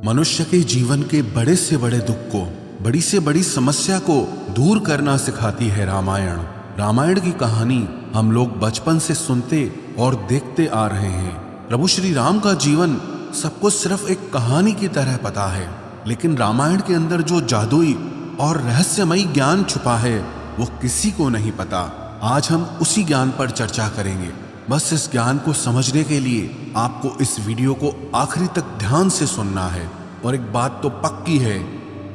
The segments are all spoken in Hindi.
मनुष्य के जीवन के बड़े से बड़े दुख को, बड़ी से बड़ी समस्या को दूर करना सिखाती है रामायण। रामायण की कहानी हम लोग बचपन से सुनते और देखते आ रहे हैं। प्रभु श्री राम का जीवन सबको सिर्फ एक कहानी की तरह पता है, लेकिन रामायण के अंदर जो जादुई और रहस्यमयी ज्ञान छुपा है वो किसी को नहीं पता। आज हम उसी ज्ञान पर चर्चा करेंगे। बस इस ज्ञान को समझने के लिए आपको इस वीडियो को आखिरी तक ध्यान से सुनना है। और एक बात तो पक्की है,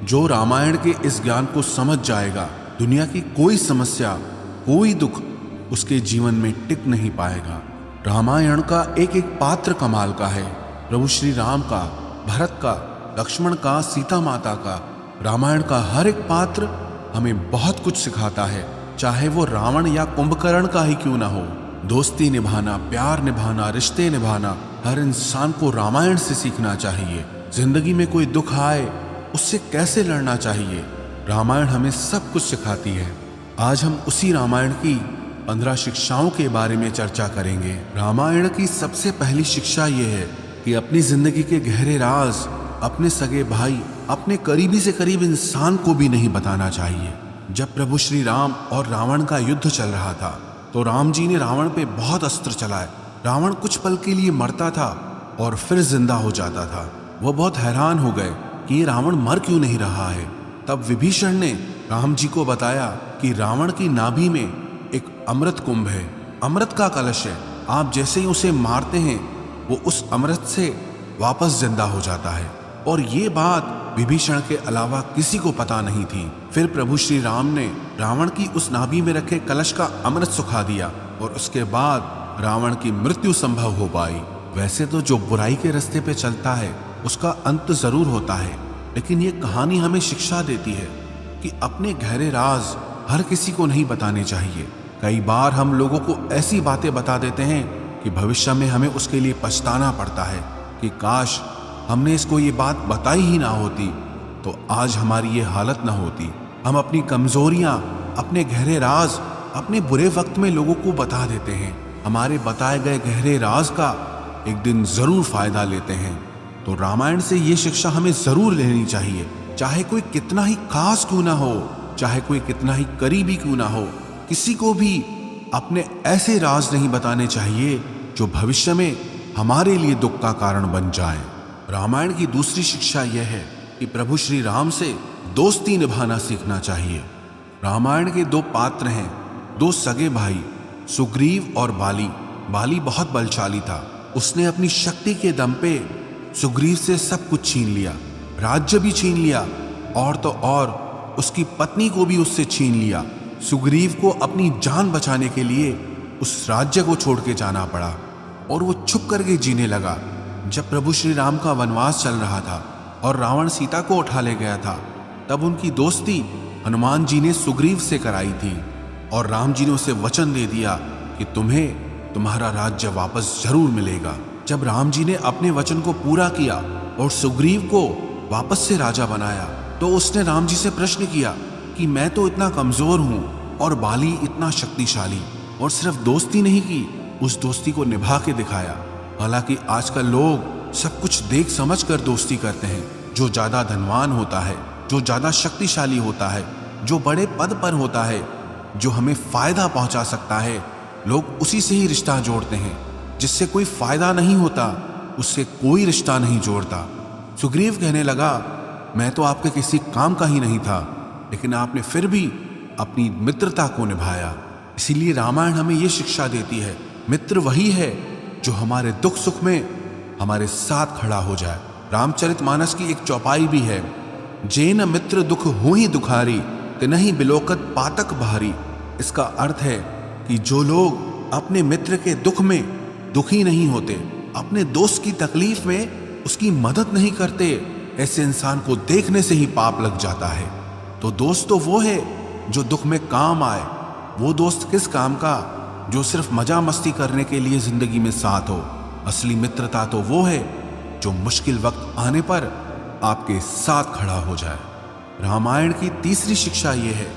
जो रामायण के इस ज्ञान को समझ जाएगा, दुनिया की कोई समस्या, कोई दुख उसके जीवन में टिक नहीं पाएगा। रामायण का एक एक पात्र कमाल का है। प्रभु श्री राम का, भरत का, लक्ष्मण का, सीता माता का, रामायण का हर एक पात्र हमें बहुत कुछ सिखाता है, चाहे वो रावण या कुंभकर्ण का ही क्यों ना हो। दोस्ती निभाना, प्यार निभाना, रिश्ते निभाना हर इंसान को रामायण से सीखना चाहिए। जिंदगी में कोई दुख आए उससे कैसे लड़ना चाहिए, रामायण हमें सब कुछ सिखाती है। आज हम उसी रामायण की 15 शिक्षाओं के बारे में चर्चा करेंगे। रामायण की सबसे पहली शिक्षा ये है कि अपनी जिंदगी के गहरे राज अपने सगे भाई, अपने करीबी से करीब इंसान को भी नहीं बताना चाहिए। जब प्रभु श्री राम और रावण का युद्ध चल रहा था तो राम जी ने रावण पे बहुत अस्त्र चलाए। रावण कुछ पल के लिए मरता था और फिर जिंदा हो जाता था। वो बहुत हैरान हो गए कि ये रावण मर क्यों नहीं रहा है। तब विभीषण ने राम जी को बताया कि रावण की नाभि में एक अमृत कुंभ है, अमृत का कलश है। आप जैसे ही उसे मारते हैं वो उस अमृत से वापस जिंदा हो जाता है। और ये बात विभीषण के अलावा किसी को पता नहीं थी। फिर प्रभु श्री राम ने रावण की उस नाभि में रखे कलश का अमृत सुखा दिया और उसके बाद रावण की मृत्यु संभव हो पाई। वैसे तो जो बुराई के रास्ते पे चलता है उसका अंत जरूर होता है, लेकिन ये कहानी हमें शिक्षा देती है कि अपने गहरे राज हर किसी को नहीं बताने चाहिए। कई बार हम लोगों को ऐसी बातें बता देते हैं कि भविष्य में हमें उसके लिए पछताना पड़ता है कि काश हमने इसको ये बात बताई ही ना होती तो आज हमारी ये हालत ना होती। हम अपनी कमजोरियां, अपने गहरे राज अपने बुरे वक्त में लोगों को बता देते हैं। हमारे बताए गए गहरे राज का एक दिन जरूर फायदा लेते हैं। तो रामायण से ये शिक्षा हमें जरूर लेनी चाहिए। चाहे कोई कितना ही खास क्यों ना हो, चाहे कोई कितना ही करीबी क्यों ना हो, किसी को भी अपने ऐसे राज नहीं बताने चाहिए जो भविष्य में हमारे लिए दुख का कारण बन जाए। रामायण की दूसरी शिक्षा यह है कि प्रभु श्री राम से दोस्ती निभाना सीखना चाहिए। रामायण के 2 पात्र हैं, 2 सगे भाई, सुग्रीव और बाली। बाली बहुत बलशाली था। उसने अपनी शक्ति के दम पे सुग्रीव से सब कुछ छीन लिया, राज्य भी छीन लिया और तो और उसकी पत्नी को भी उससे छीन लिया। सुग्रीव को अपनी जान बचाने के लिए उस राज्य को छोड़ के जाना पड़ा और वो छुप करके जीने लगा। जब प्रभु श्री राम का वनवास चल रहा था और रावण सीता को उठा ले गया था, तब उनकी दोस्ती हनुमान जी ने सुग्रीव से कराई थी और राम जी ने उसे वचन दे दिया कि तुम्हें तुम्हारा राज्य वापस जरूर मिलेगा। जब राम जी ने अपने वचन को पूरा किया और सुग्रीव को वापस से राजा बनाया तो उसने राम जी से प्रश्न किया कि मैं तो इतना कमजोर हूं और बाली इतना शक्तिशाली, और सिर्फ दोस्ती नहीं की, उस दोस्ती को निभा के दिखाया। हालांकि आजकल लोग सब कुछ देख समझ कर दोस्ती करते हैं। जो ज्यादा धनवान होता है, जो ज्यादा शक्तिशाली होता है, जो बड़े पद पर होता है, जो हमें फायदा पहुंचा सकता है, लोग उसी से ही रिश्ता जोड़ते हैं। जिससे कोई फायदा नहीं होता उससे कोई रिश्ता नहीं जोड़ता। सुग्रीव कहने लगा, मैं तो आपके किसी काम का ही नहीं था, लेकिन आपने फिर भी अपनी मित्रता को निभाया। इसीलिए रामायण हमें ये शिक्षा देती है, मित्र वही है जो हमारे दुख सुख में हमारे साथ खड़ा हो जाए। रामचरितमानस की एक चौपाई भी है, जेन मित्र दुख हो ही दुखारी, तिनहि बिलोकत पातक भारी। इसका अर्थ है कि जो लोग अपने मित्र के दुख में दुखी नहीं होते, अपने दोस्त की तकलीफ में उसकी मदद नहीं करते, ऐसे इंसान को देखने से ही पाप लग जाता है। तो दोस्त तो वो है जो दुख में काम आए। वो दोस्त किस काम का जो सिर्फ मजा मस्ती करने के लिए जिंदगी में साथ हो। असली मित्रता तो वो है जो मुश्किल वक्त आने पर आपके साथ खड़ा हो जाए। रामायण की तीसरी शिक्षा यह है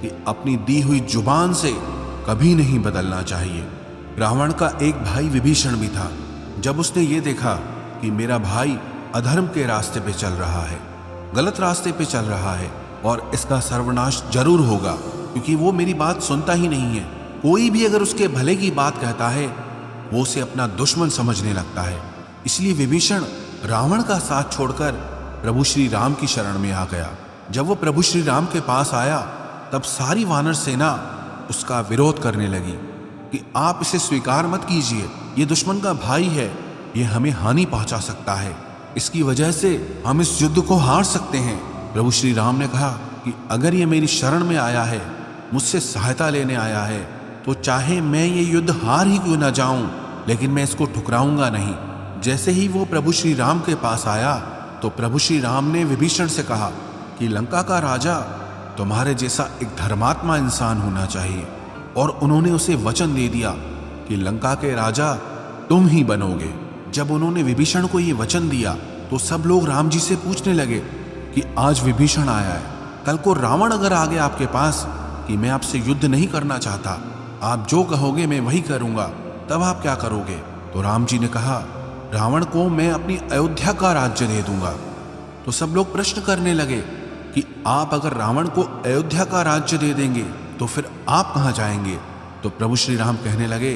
कि अपनी दी हुई जुबान से कभी नहीं बदलना चाहिए। रावण का एक भाई विभीषण भी था। जब उसने ये देखा कि मेरा भाई अधर्म के रास्ते पे चल रहा है, गलत रास्ते पे चल रहा है और इसका सर्वनाश जरूर होगा, क्योंकि वो मेरी बात सुनता ही नहीं है। कोई भी अगर उसके भले की बात कहता है वो उसे अपना दुश्मन समझने लगता है। इसलिए विभीषण रावण का साथ छोड़कर प्रभु श्री राम की शरण में आ गया। जब वो प्रभु श्री राम के पास आया तब सारी वानर सेना उसका विरोध करने लगी कि आप इसे स्वीकार मत कीजिए, ये दुश्मन का भाई है, ये हमें हानि पहुंचा सकता है, इसकी वजह से हम इस युद्ध को हार सकते हैं। प्रभु श्री राम ने कहा कि अगर ये मेरी शरण में आया है, मुझसे सहायता लेने आया है, तो चाहे मैं ये युद्ध हार ही क्यों ना जाऊं, लेकिन मैं इसको ठुकराऊंगा नहीं। जैसे ही वो प्रभु श्री राम के पास आया तो प्रभु श्री राम ने विभीषण से कहा कि लंका का राजा तुम्हारे जैसा एक धर्मात्मा इंसान होना चाहिए, और उन्होंने उसे वचन दे दिया कि लंका के राजा तुम ही बनोगे। जब उन्होंने विभीषण को ये वचन दिया तो सब लोग राम जी से पूछने लगे कि आज विभीषण आया है, कल को रावण अगर आ गया आपके पास कि मैं आपसे युद्ध नहीं करना चाहता, आप जो कहोगे मैं वही करूंगा, तब आप क्या करोगे? तो राम जी ने कहा रावण को मैं अपनी अयोध्या का राज्य दे दूंगा। तो सब लोग प्रश्न करने लगे कि आप अगर रावण को अयोध्या का राज्य दे देंगे तो फिर आप कहाँ जाएंगे? तो प्रभु श्री राम कहने लगे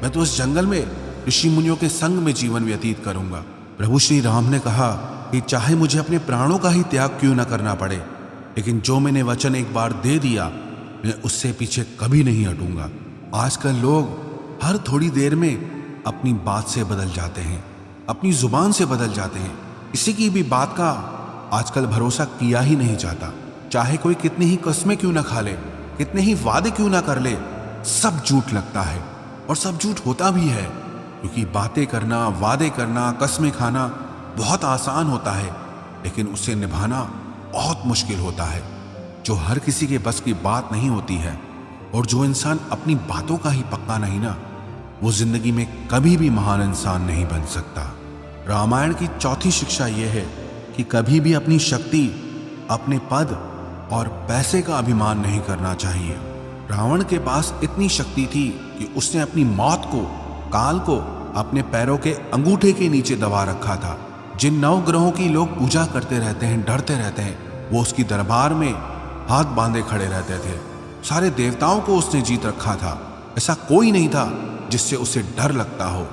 मैं तो इस जंगल में ऋषि मुनियों के संग में जीवन व्यतीत करूंगा। प्रभु श्री राम ने कहा कि चाहे मुझे अपने प्राणों का ही त्याग क्यों न करना पड़े, लेकिन जो मैंने वचन एक बार दे दिया मैं उससे पीछे कभी नहीं हटूंगा। आजकल लोग हर थोड़ी देर में अपनी बात से बदल जाते हैं, अपनी जुबान से बदल जाते हैं। किसी की भी बात का आजकल भरोसा किया ही नहीं जाता। चाहे कोई कितनी ही कस्में क्यों ना खा ले, कितने ही वादे क्यों ना कर ले, सब झूठ लगता है और सब झूठ होता भी है, क्योंकि बातें करना, वादे करना, कस्में खाना बहुत आसान होता है, लेकिन उसे निभाना बहुत मुश्किल होता है। जो हर किसी के बस की बात नहीं होती है, और जो इंसान अपनी बातों का ही पक्का नहीं ना, वो जिंदगी में कभी भी महान इंसान नहीं बन सकता। रामायण की चौथी शिक्षा यह है कि कभी भी अपनी शक्ति, अपने पद और पैसे का अभिमान नहीं करना चाहिए। रावण के पास इतनी शक्ति थी कि उसने अपनी मौत को, काल को अपने पैरों के अंगूठे के नीचे दबा रखा था। जिन 9 ग्रहों की लोग पूजा करते रहते हैं, डरते रहते हैं, वो उसकी दरबार में हाथ बांधे खड़े रहते थे। सारे देवताओं को उसने जीत रखा था। ऐसा कोई नहीं था जिससे उसे डर लगता हो,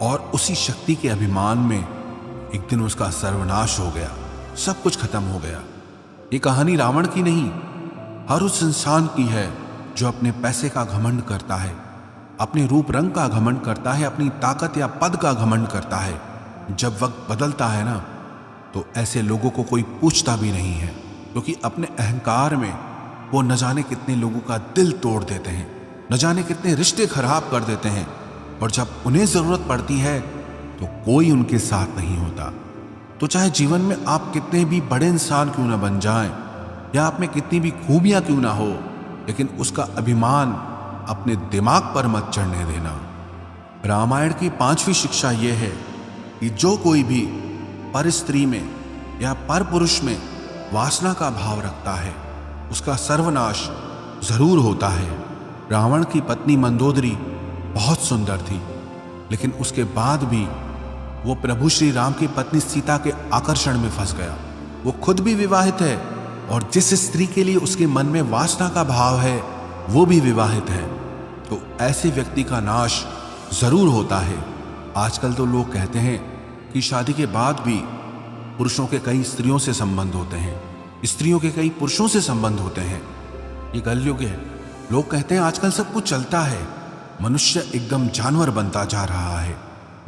और उसी शक्ति के अभिमान में एक दिन उसका सर्वनाश हो गया, सब कुछ खत्म हो गया। ये कहानी रावण की नहीं, हर उस इंसान की है जो अपने पैसे का घमंड करता है, अपने रूप रंग का घमंड करता है, अपनी ताकत या पद का घमंड करता है। जब वक्त बदलता है ना, तो ऐसे लोगों को कोई पूछता भी नहीं है, क्योंकि अपने अहंकार में वो न जाने कितने लोगों का दिल तोड़ देते हैं, न जाने कितने रिश्ते खराब कर देते हैं, और जब उन्हें जरूरत पड़ती है तो कोई उनके साथ नहीं होता। तो चाहे जीवन में आप कितने भी बड़े इंसान क्यों ना बन जाएं, या आप में कितनी भी खूबियां क्यों ना हो, लेकिन उसका अभिमान अपने दिमाग पर मत चढ़ने देना। रामायण की 5वीं शिक्षा यह है कि जो कोई भी पर स्त्री में या पर पुरुष में वासना का भाव रखता है, उसका सर्वनाश जरूर होता है। रावण की पत्नी मंदोदरी बहुत सुंदर थी, लेकिन उसके बाद भी वो प्रभु श्री राम की पत्नी सीता के आकर्षण में फंस गया। वो खुद भी विवाहित है, और जिस स्त्री के लिए उसके मन में वासना का भाव है वो भी विवाहित है। तो ऐसे व्यक्ति का नाश जरूर होता है। आजकल तो लोग कहते हैं कि शादी के बाद भी पुरुषों के कई स्त्रियों से संबंध होते हैं, स्त्रियों के कई पुरुषों से संबंध होते हैं। ये कलयुग है। लोग कहते हैं आजकल सब कुछ चलता है, मनुष्य एकदम जानवर बनता जा रहा है,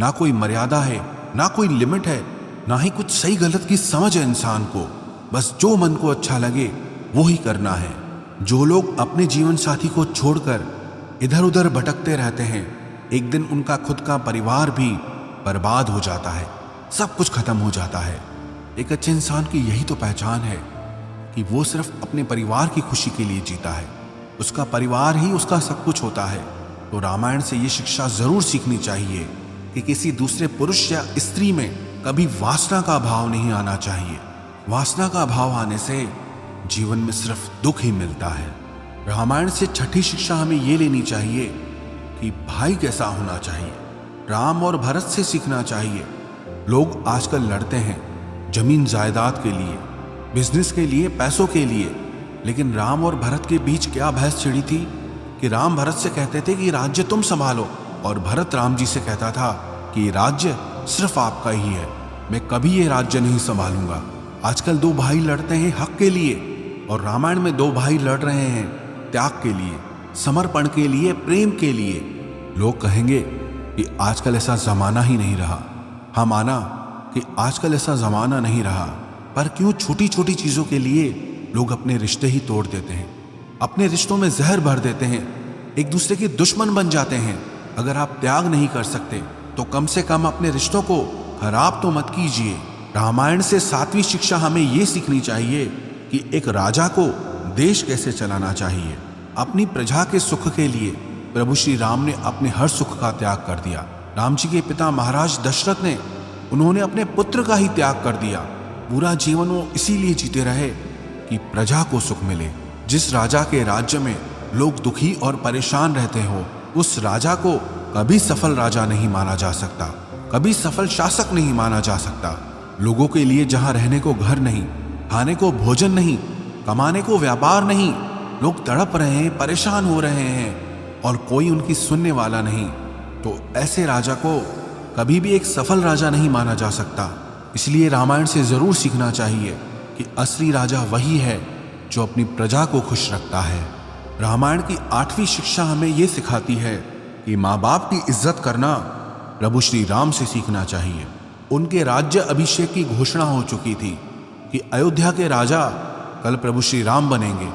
ना कोई मर्यादा है, ना कोई लिमिट है, ना ही कुछ सही गलत की समझ है इंसान को। बस जो मन को अच्छा लगे वो ही करना है। जो लोग अपने जीवन साथी को छोड़कर इधर उधर भटकते रहते हैं, एक दिन उनका खुद का परिवार भी बर्बाद हो जाता है, सब कुछ खत्म हो जाता है। एक अच्छे इंसान की यही तो पहचान है कि वो सिर्फ अपने परिवार की खुशी के लिए जीता है, उसका परिवार ही उसका सब कुछ होता है। तो रामायण से ये शिक्षा जरूर सीखनी चाहिए कि किसी दूसरे पुरुष या स्त्री में कभी वासना का भाव नहीं आना चाहिए। वासना का भाव आने से जीवन में सिर्फ दुख ही मिलता है। रामायण से 6ठी शिक्षा हमें ये लेनी चाहिए कि भाई कैसा होना चाहिए। राम और भरत से सीखना चाहिए लोग आजकल लड़ते हैं जमीन जायदाद के लिए, बिजनेस के लिए, पैसों के लिए। लेकिन राम और भरत के बीच क्या बहस छिड़ी थी कि राम भरत से कहते थे कि राज्य तुम संभालो, और भरत राम जी से कहता था कि राज्य सिर्फ आपका ही है, मैं कभी ये राज्य नहीं संभालूंगा। आजकल दो भाई लड़ते हैं हक के लिए, और रामायण में दो भाई लड़ रहे हैं त्याग के लिए, समर्पण के लिए, प्रेम के लिए। लोग कहेंगे कि आजकल ऐसा जमाना ही नहीं रहा। हाँ, माना कि आजकल ऐसा जमाना नहीं रहा, पर क्यों छोटी छोटी चीजों के लिए लोग अपने रिश्ते ही तोड़ देते हैं, अपने रिश्तों में जहर भर देते हैं, एक दूसरे के दुश्मन बन जाते हैं। अगर आप त्याग नहीं कर सकते तो कम से कम अपने रिश्तों को खराब तो मत कीजिए। रामायण से 7वीं शिक्षा हमें ये सीखनी चाहिए कि एक राजा को देश कैसे चलाना चाहिए। अपनी प्रजा के सुख के लिए प्रभु श्री राम ने अपने हर सुख का त्याग कर दिया। राम जी के पिता महाराज दशरथ ने, उन्होंने अपने पुत्र का ही त्याग कर दिया। पूरा जीवन वो इसीलिए जीते रहे कि प्रजा को सुख मिले। जिस राजा के राज्य में लोग दुखी और परेशान रहते हो, उस राजा को कभी सफल राजा नहीं माना जा सकता, कभी सफल शासक नहीं माना जा सकता। लोगों के लिए जहां रहने को घर नहीं, खाने को भोजन नहीं, कमाने को व्यापार नहीं, लोग तड़प रहे हैं, परेशान हो रहे हैं और कोई उनकी सुनने वाला नहीं, तो ऐसे राजा को कभी भी एक सफल राजा नहीं माना जा सकता। इसलिए रामायण से जरूर सीखना चाहिए कि असली राजा वही है जो अपनी प्रजा को खुश रखता है। रामायण की 8वीं शिक्षा हमें यह सिखाती है कि माँ बाप की इज्जत करना प्रभु श्री राम से सीखना चाहिए। उनके राज्य अभिषेक की घोषणा हो चुकी थी कि अयोध्या के राजा कल प्रभु श्री राम बनेंगे,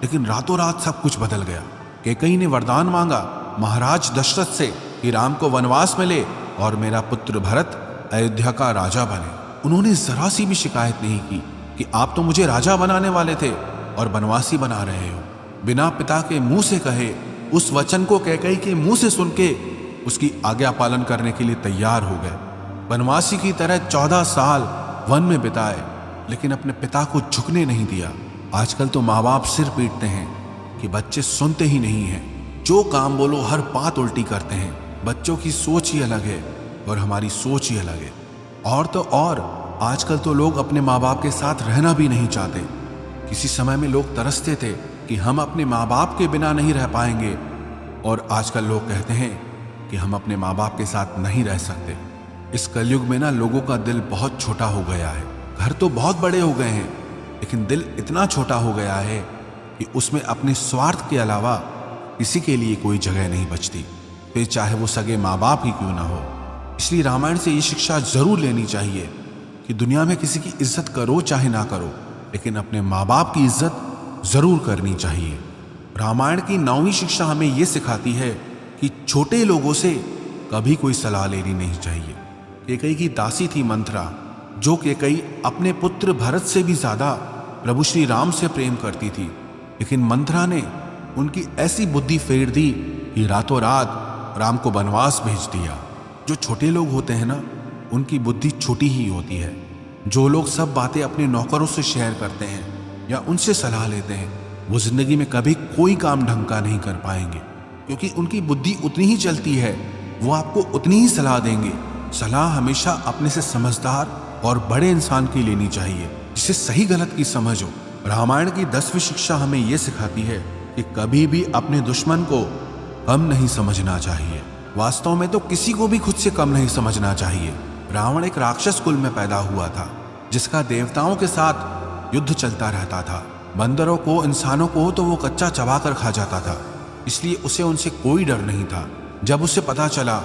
लेकिन रातों रात सब कुछ बदल गया। कैकेयी ने वरदान मांगा महाराज दशरथ से कि राम को वनवास मिले और मेरा पुत्र भरत अयोध्या का राजा बने। उन्होंने जरा सी भी शिकायत नहीं की कि आप तो मुझे राजा बनाने वाले थे और बनवासी बना रहे हो। बिना पिता के मुंह से कहे उस वचन को कैकेयी के मुंह से सुन के उसकी आज्ञा पालन करने के लिए तैयार हो गए। बनवासी की तरह 14 साल वन में बिताए, लेकिन अपने पिता को झुकने नहीं दिया। आजकल तो माँ बाप सिर पीटते हैं कि बच्चे सुनते ही नहीं हैं, जो काम बोलो हर बात उल्टी करते हैं। बच्चों की सोच ही अलग है और हमारी सोच ही अलग है। और तो और आजकल तो लोग अपने माँ बाप के साथ रहना भी नहीं चाहते। किसी समय में लोग तरसते थे कि हम अपने माँ बाप के बिना नहीं रह पाएंगे, और आजकल लोग कहते हैं कि हम अपने माँ बाप के साथ नहीं रह सकते। इस कलयुग में ना लोगों का दिल बहुत छोटा हो गया है। घर तो बहुत बड़े हो गए हैं, लेकिन दिल इतना छोटा हो गया है कि उसमें अपने स्वार्थ के अलावा किसी के लिए कोई जगह नहीं बचती, फिर चाहे वो सगे माँ बाप ही क्यों ना हो। इसलिए रामायण से ये शिक्षा जरूर लेनी चाहिए कि दुनिया में किसी की इज्जत करो चाहे ना करो, लेकिन अपने माँ बाप की इज्जत जरूर करनी चाहिए। रामायण की 9वीं शिक्षा हमें यह सिखाती है कि छोटे लोगों से कभी कोई सलाह लेनी नहीं चाहिए। कैकेयी की दासी थी मंथरा, जो कैकेयी अपने पुत्र भरत से भी ज्यादा प्रभु श्री राम से प्रेम करती थी, लेकिन मंथरा ने उनकी ऐसी बुद्धि फेर दी कि रातों रात राम को वनवास भेज दिया। जो छोटे लोग होते हैं ना, उनकी बुद्धि छोटी ही होती है। जो लोग सब बातें अपने नौकरों से शेयर करते हैं या उनसे सलाह लेते हैं, वो जिंदगी में कभी कोई काम ढंग का नहीं कर पाएंगे, क्योंकि उनकी बुद्धि उतनी ही चलती है, वो आपको उतनी ही सलाह देंगे। सलाह हमेशा अपने से समझदार और बड़े इंसान की लेनी चाहिए, जिसे सही गलत की समझ हो। रामायण की 10वीं शिक्षा हमें यह सिखाती है कि कभी भी अपने दुश्मन को कम नहीं समझना चाहिए। वास्तव में तो किसी को भी खुद से कम नहीं समझना चाहिए। रावण एक राक्षस कुल में पैदा हुआ था, जिसका देवताओं के साथ युद्ध चलता रहता था। बंदरों को, इंसानों को तो वो कच्चा चबा कर खा जाता था, इसलिए उसे उनसे कोई डर नहीं था। जब उसे पता चला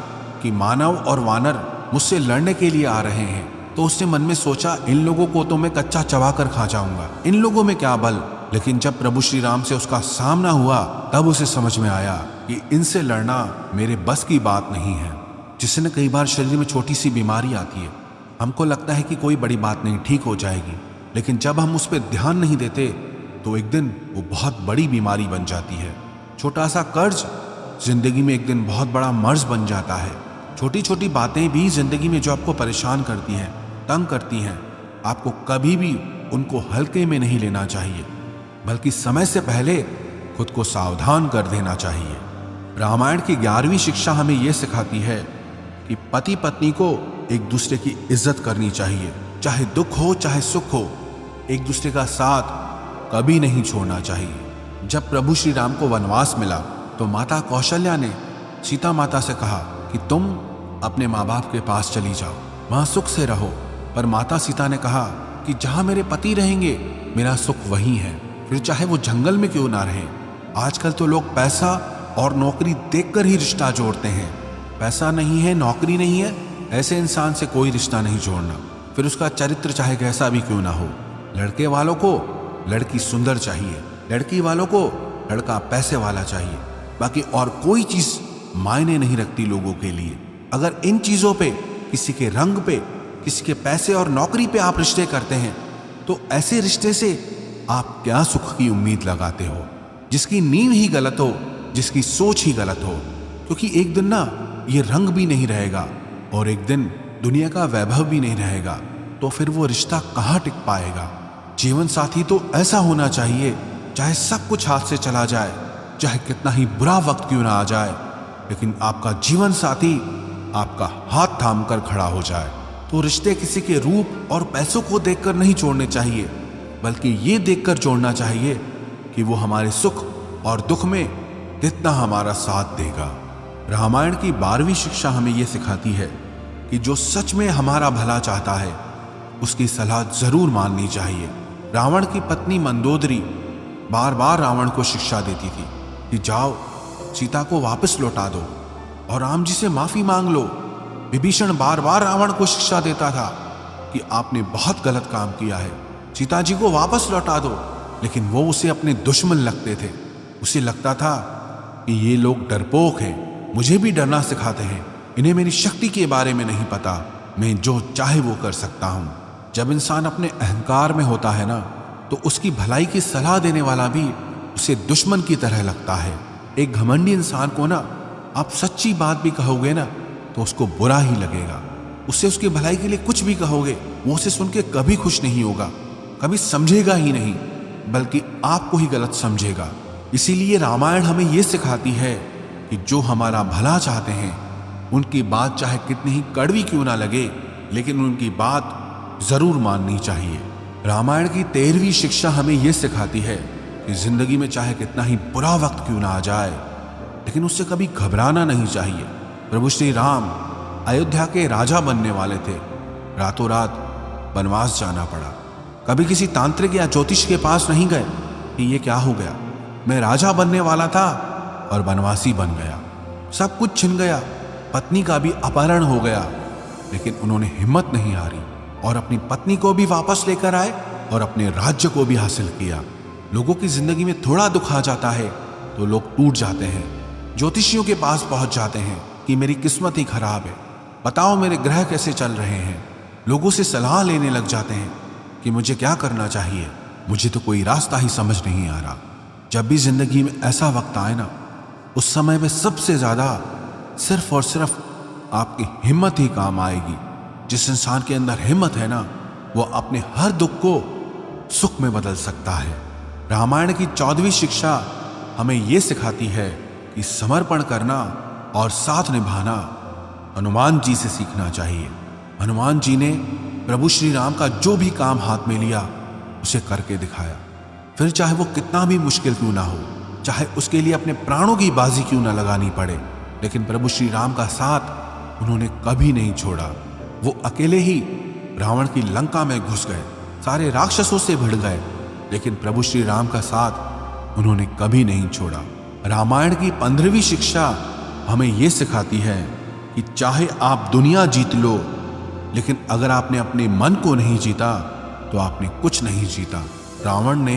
कि मानव और वानर मुझसे लड़ने के लिए आ रहे हैं, तो उसने मन में सोचा, इन लोगों को तो मैं कच्चा चबा कर खा जाऊंगा, इन लोगों में क्या बल। लेकिन जब प्रभु श्री राम से उसका सामना हुआ, तब उसे समझ में आया कि इनसे लड़ना मेरे बस की बात नहीं है। जिसने कई बार शरीर में छोटी सी बीमारी आती है, हमको लगता है कि कोई बड़ी बात नहीं, ठीक हो जाएगी, लेकिन जब हम उस पर ध्यान नहीं देते तो एक दिन वो बहुत बड़ी बीमारी बन जाती है। छोटा सा कर्ज जिंदगी में एक दिन बहुत बड़ा मर्ज बन जाता है। छोटी छोटी बातें भी जिंदगी में जो आपको परेशान करती हैं, तंग करती हैं, आपको कभी भी उनको हल्के में नहीं लेना चाहिए, बल्कि समय से पहले खुद को सावधान कर देना चाहिए। रामायण की 11वीं शिक्षा हमें यह सिखाती है कि पति पत्नी को एक दूसरे की इज्जत करनी चाहिए। चाहे दुख हो चाहे सुख हो, एक दूसरे का साथ कभी नहीं छोड़ना चाहिए। जब प्रभु श्री राम को वनवास मिला तो माता कौशल्या ने सीता माता से कहा कि तुम अपने माँ बाप के पास चली जाओ, वहां सुख से रहो। पर माता सीता ने कहा कि जहां मेरे पति रहेंगे मेरा सुख वहीं है, फिर चाहे वो जंगल में क्यों ना रहे। आजकल तो लोग पैसा और नौकरी देखकर ही रिश्ता जोड़ते हैं। पैसा नहीं है, नौकरी नहीं है, ऐसे इंसान से कोई रिश्ता नहीं जोड़ना, फिर उसका चरित्र चाहे कैसा भी क्यों ना हो। लड़के वालों को लड़की सुंदर चाहिए, लड़की वालों को लड़का पैसे वाला चाहिए, बाकी और कोई चीज मायने नहीं रखती लोगों के लिए। अगर इन चीजों पे, किसी के रंग पे, किसी के पैसे और नौकरी पे आप रिश्ते करते हैं तो ऐसे रिश्ते से आप क्या सुख की उम्मीद लगाते हो, जिसकी नींव ही गलत हो, जिसकी सोच ही गलत हो। क्योंकि एक दिन ना ये रंग भी नहीं रहेगा और एक दिन दुनिया का वैभव भी नहीं रहेगा, तो फिर वो रिश्ता कहाँ टिक पाएगा। जीवन साथी तो ऐसा होना चाहिए, चाहे सब कुछ हाथ से चला जाए, चाहे कितना ही बुरा वक्त क्यों ना आ जाए, लेकिन आपका जीवन साथी आपका हाथ थाम कर खड़ा हो जाए। तो रिश्ते किसी के रूप और पैसों को देखकर नहीं जोड़ने चाहिए, बल्कि ये देखकर जोड़ना चाहिए कि वो हमारे सुख और दुख में कितना हमारा साथ देगा। रामायण की 12वीं शिक्षा हमें यह सिखाती है कि जो सच में हमारा भला चाहता है उसकी सलाह जरूर माननी चाहिए। रावण की पत्नी मंदोदरी बार बार रावण को शिक्षा देती थी कि जाओ सीता को वापस लौटा दो और राम जी से माफी मांग लो। विभीषण बार बार रावण को शिक्षा देता था कि आपने बहुत गलत काम किया है, सीता जी को वापस लौटा दो, लेकिन वो उसे अपने दुश्मन लगते थे। उसे लगता था कि ये लोग डरपोक हैं, मुझे भी डरना सिखाते हैं, इन्हें मेरी शक्ति के बारे में नहीं पता, मैं जो चाहे वो कर सकता हूं। जब इंसान अपने अहंकार में होता है ना, तो उसकी भलाई की सलाह देने वाला भी उसे दुश्मन की तरह लगता है। एक घमंडी इंसान को ना आप सच्ची बात भी कहोगे ना तो उसको बुरा ही लगेगा। उससे उसकी भलाई के लिए कुछ भी कहोगे, वो उसे सुन के कभी खुश नहीं होगा, कभी समझेगा ही नहीं, बल्कि आपको ही गलत समझेगा। इसीलिए रामायण हमें ये सिखाती है कि जो हमारा भला चाहते हैं उनकी बात चाहे कितनी ही कड़वी क्यों ना लगे, लेकिन उनकी बात जरूर माननी चाहिए। रामायण की 13वीं शिक्षा हमें यह सिखाती है कि जिंदगी में चाहे कितना ही बुरा वक्त क्यों ना आ जाए, लेकिन उससे कभी घबराना नहीं चाहिए। प्रभु श्री राम अयोध्या के राजा बनने वाले थे, रातों रात वनवास जाना पड़ा। कभी किसी तांत्रिक या ज्योतिष के पास नहीं गए कि ये क्या हो गया, मैं राजा बनने वाला था और वनवासी बन गया, सब कुछ छिन गया, पत्नी का भी अपहरण हो गया, लेकिन उन्होंने हिम्मत नहीं हारी और अपनी पत्नी को भी वापस लेकर आए और अपने राज्य को भी हासिल किया। लोगों की जिंदगी में थोड़ा दुख आ जाता है तो लोग टूट जाते हैं, ज्योतिषियों के पास पहुंच जाते हैं कि मेरी किस्मत ही खराब है, बताओ मेरे ग्रह कैसे चल रहे हैं। लोगों से सलाह लेने लग जाते हैं कि मुझे क्या करना चाहिए, मुझे तो कोई रास्ता ही समझ नहीं आ रहा। जब भी जिंदगी में ऐसा वक्त आए ना, उस समय में सबसे ज्यादा सिर्फ और सिर्फ आपकी हिम्मत ही काम आएगी। जिस इंसान के अंदर हिम्मत है ना, वो अपने हर दुख को सुख में बदल सकता है। रामायण की 14वीं शिक्षा हमें यह सिखाती है कि समर्पण करना और साथ निभाना हनुमान जी से सीखना चाहिए। हनुमान जी ने प्रभु श्री राम का जो भी काम हाथ में लिया उसे करके दिखाया, फिर चाहे वो कितना भी मुश्किल क्यों ना हो, चाहे उसके लिए अपने प्राणों की बाजी क्यों ना लगानी पड़े, लेकिन प्रभु श्री राम का साथ उन्होंने कभी नहीं छोड़ा। वो अकेले ही रावण की लंका में घुस गए, सारे राक्षसों से भिड़ गए, लेकिन प्रभु श्री राम का साथ उन्होंने कभी नहीं छोड़ा। रामायण की 15वीं शिक्षा हमें यह सिखाती है कि चाहे आप दुनिया जीत लो, लेकिन अगर आपने अपने मन को नहीं जीता तो आपने कुछ नहीं जीता। रावण ने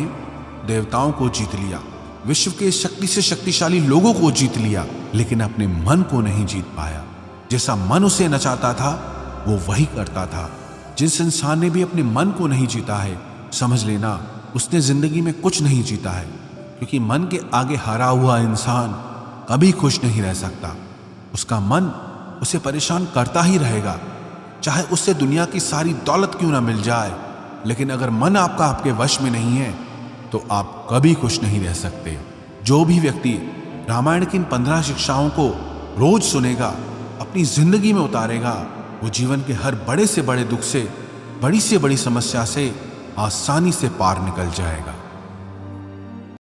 देवताओं को जीत लिया, विश्व के शक्ति से शक्तिशाली लोगों को जीत लिया, लेकिन अपने मन को नहीं जीत पाया। जैसा मन उसे नचाता था वो वही करता था। जिस इंसान ने भी अपने मन को नहीं जीता है, समझ लेना उसने जिंदगी में कुछ नहीं जीता है, क्योंकि मन के आगे हारा हुआ इंसान कभी खुश नहीं रह सकता। उसका मन उसे परेशान करता ही रहेगा, चाहे उससे दुनिया की सारी दौलत क्यों ना मिल जाए, लेकिन अगर मन आपका आपके वश में नहीं है तो आप कभी खुश नहीं रह सकते। जो भी व्यक्ति रामायण की इन 15 शिक्षाओं को रोज सुनेगा, अपनी जिंदगी में उतारेगा, वो जीवन के हर बड़े से बड़े दुख से, बड़ी से बड़ी समस्या से आसानी से पार निकल जाएगा।